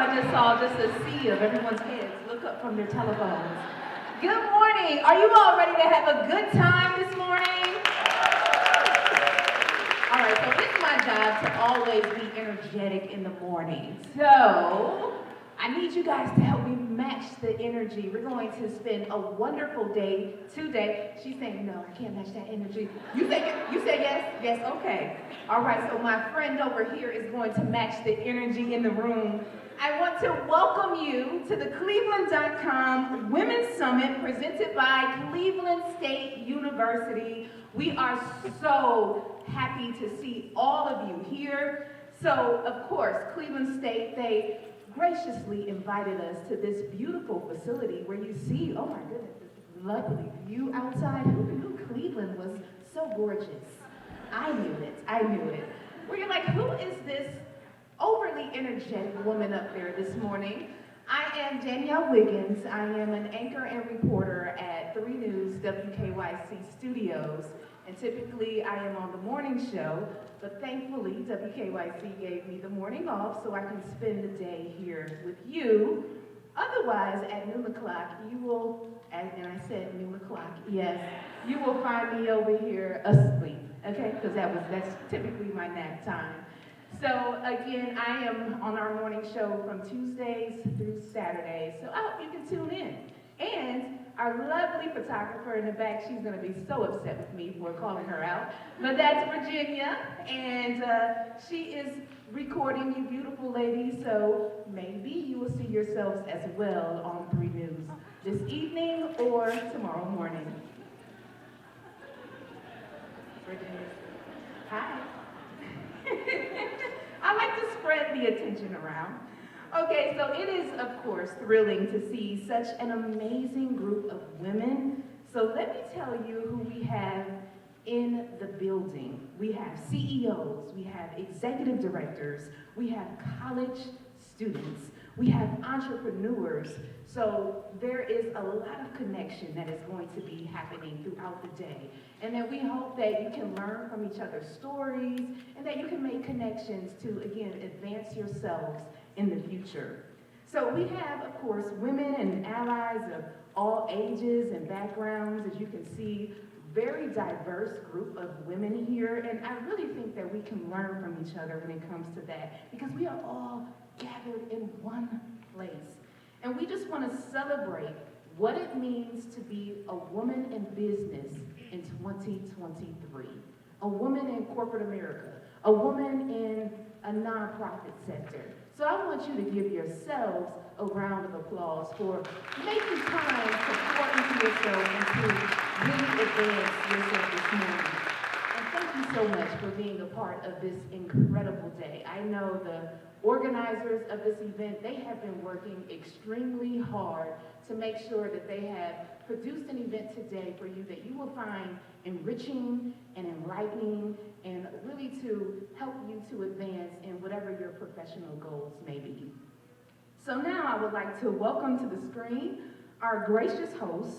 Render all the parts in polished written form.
I just saw just a sea of everyone's heads look up from their telephones. Good morning. Are you all ready to have a good time this morning? All right, so it's my job to always be energetic in the morning. So I need you guys to help me match the energy. We're going to spend a wonderful day today. She's saying, no, I can't match that energy. You say yes? Yes, okay. All right, so my friend over here is going to match the energy in the room. I want to welcome you to the Cleveland.com Women's Summit presented by Cleveland State University. We are so happy to see all of you here. So, of course, Cleveland State, they graciously invited us to this beautiful facility where you see, oh my goodness, this lovely view outside. Who knew Cleveland was so gorgeous? I knew it. Where you're like, who is this overly energetic woman up there this morning? I am Danielle Wiggins. I am an anchor and reporter at 3 News WKYC Studios. And typically I am on the morning show, but thankfully WKYC gave me the morning off so I can spend the day here with you. Otherwise, at noon o'clock, you will, and I said noon o'clock, yes, you will find me over here asleep, okay? Because that's typically my nap time. So again, I am on our morning show from Tuesdays through Saturdays, so I hope you can tune in. And our lovely photographer in the back, she's gonna be so upset with me for calling her out, but that's Virginia, and she is recording you beautiful ladies, so maybe you will see yourselves as well on 3 News this evening or tomorrow morning. Virginia, hi. I like to spread the attention around. Okay, so it is, of course, thrilling to see such an amazing group of women. So let me tell you who we have in the building. We have CEOs, we have executive directors, we have college students, we have entrepreneurs. So there is a lot of connection that is going to be happening throughout the day. And then we hope that you can learn from each other's stories and that you can make connections to, again, advance yourselves in the future. So we have, of course, women and allies of all ages and backgrounds. As you can see, very diverse group of women here. And I really think that we can learn from each other when it comes to that because we are all gathered in one place. And we just want to celebrate what it means to be a woman in business in 2023. A woman in corporate America, a woman in a nonprofit sector. So I want you to give yourselves a round of applause for making time to pour into yourself and to really advance yourself this morning. And thank you so much for being a part of this incredible day. I know the organizers of this event, they have been working extremely hard to make sure that they have produced an event today for you that you will find enriching and enlightening and really to help you to advance in whatever your professional goals may be. So now I would like to welcome to the screen our gracious host,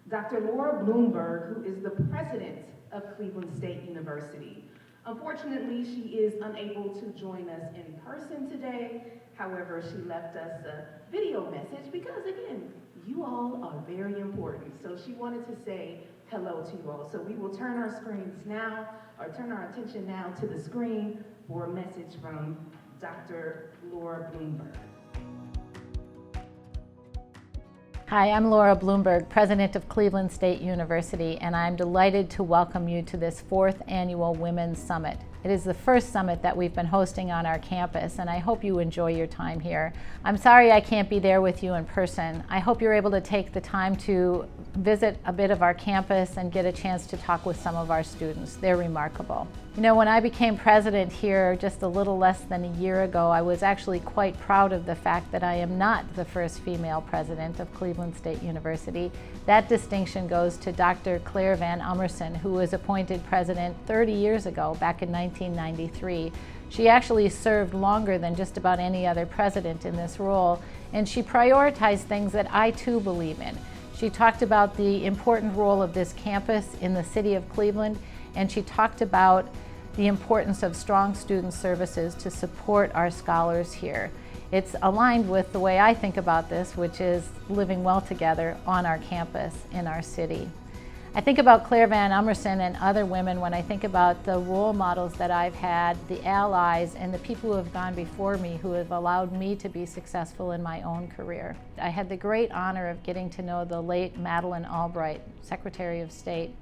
Dr. Laura Bloomberg, who is the president of Cleveland State University. Unfortunately, she is unable to join us in person today. However, she left us a video message because, again, you all are very important. So she wanted to say hello to you all. So we will turn our attention now to the screen for a message from Dr. Laura Bloomberg. Hi, I'm Laura Bloomberg, president of Cleveland State University, and I'm delighted to welcome you to this 4th annual Women's Summit. It is the first summit that we've been hosting on our campus, and I hope you enjoy your time here. I'm sorry I can't be there with you in person. I hope you're able to take the time to visit a bit of our campus and get a chance to talk with some of our students. They're remarkable. You know, when I became president here just a little less than a year ago, I was actually quite proud of the fact that I am not the first female president of Cleveland State University. That distinction goes to Dr. Claire Van Amerson, who was appointed president 30 years ago, back in 1993. She actually served longer than just about any other president in this role, and she prioritized things that I too believe in. She talked about the important role of this campus in the city of Cleveland, and she talked about the importance of strong student services to support our scholars here. It's aligned with the way I think about this, which is living well together on our campus in our city. I think about Claire Van Amerson and other women when I think about the role models that I've had, the allies, and the people who have gone before me who have allowed me to be successful in my own career. I had the great honor of getting to know the late Madeleine Albright, Secretary of State.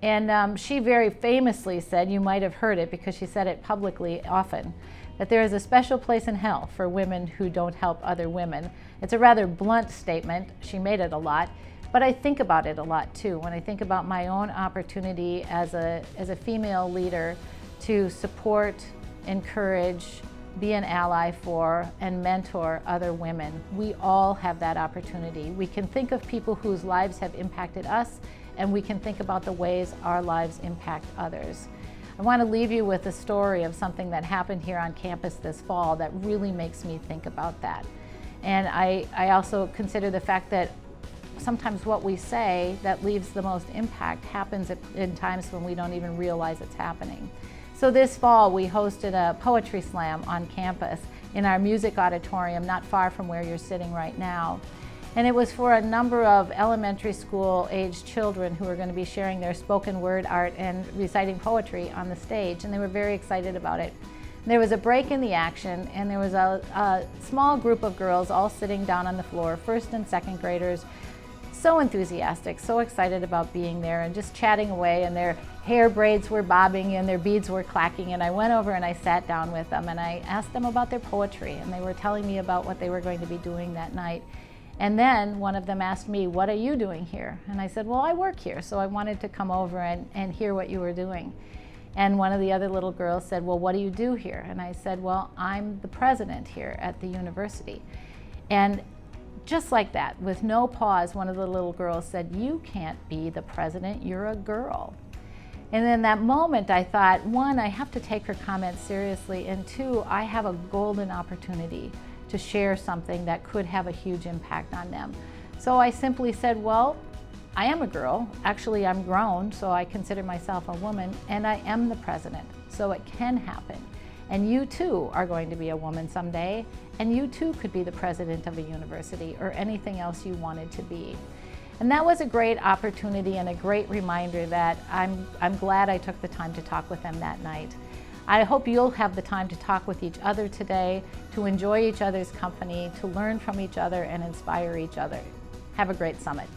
And she very famously said, you might have heard it because she said it publicly often, that there is a special place in hell for women who don't help other women. It's a rather blunt statement. She made it a lot. But I think about it a lot too, when I think about my own opportunity as a female leader to support, encourage, be an ally for, and mentor other women. We all have that opportunity. We can think of people whose lives have impacted us, and we can think about the ways our lives impact others. I want to leave you with a story of something that happened here on campus this fall that really makes me think about that. And I also consider the fact that sometimes what we say that leaves the most impact happens in times when we don't even realize it's happening. So this fall we hosted a poetry slam on campus in our music auditorium not far from where you're sitting right now. And it was for a number of elementary school aged children who are going to be sharing their spoken word art and reciting poetry on the stage, and they were very excited about it. There was a break in the action, and there was a small group of girls all sitting down on the floor, first and second graders, so enthusiastic, so excited about being there and just chatting away, and their hair braids were bobbing and their beads were clacking, and I went over and I sat down with them and I asked them about their poetry, and they were telling me about what they were going to be doing that night. And then one of them asked me, what are you doing here? And I said, well, I work here, so I wanted to come over and hear what you were doing. And one of the other little girls said, well, what do you do here? And I said, well, I'm the president here at the university. And just like that, with no pause, one of the little girls said, you can't be the president, you're a girl. And in that moment I thought, one, I have to take her comment seriously, and two, I have a golden opportunity to share something that could have a huge impact on them. So I simply said, well, I am a girl. Actually, I'm grown, so I consider myself a woman, and I am the president, so it can happen. And you too are going to be a woman someday, and you too could be the president of a university or anything else you wanted to be. And that was a great opportunity and a great reminder that I'm glad I took the time to talk with them that night. I hope you'll have the time to talk with each other today, to enjoy each other's company, to learn from each other and inspire each other. Have a great summit.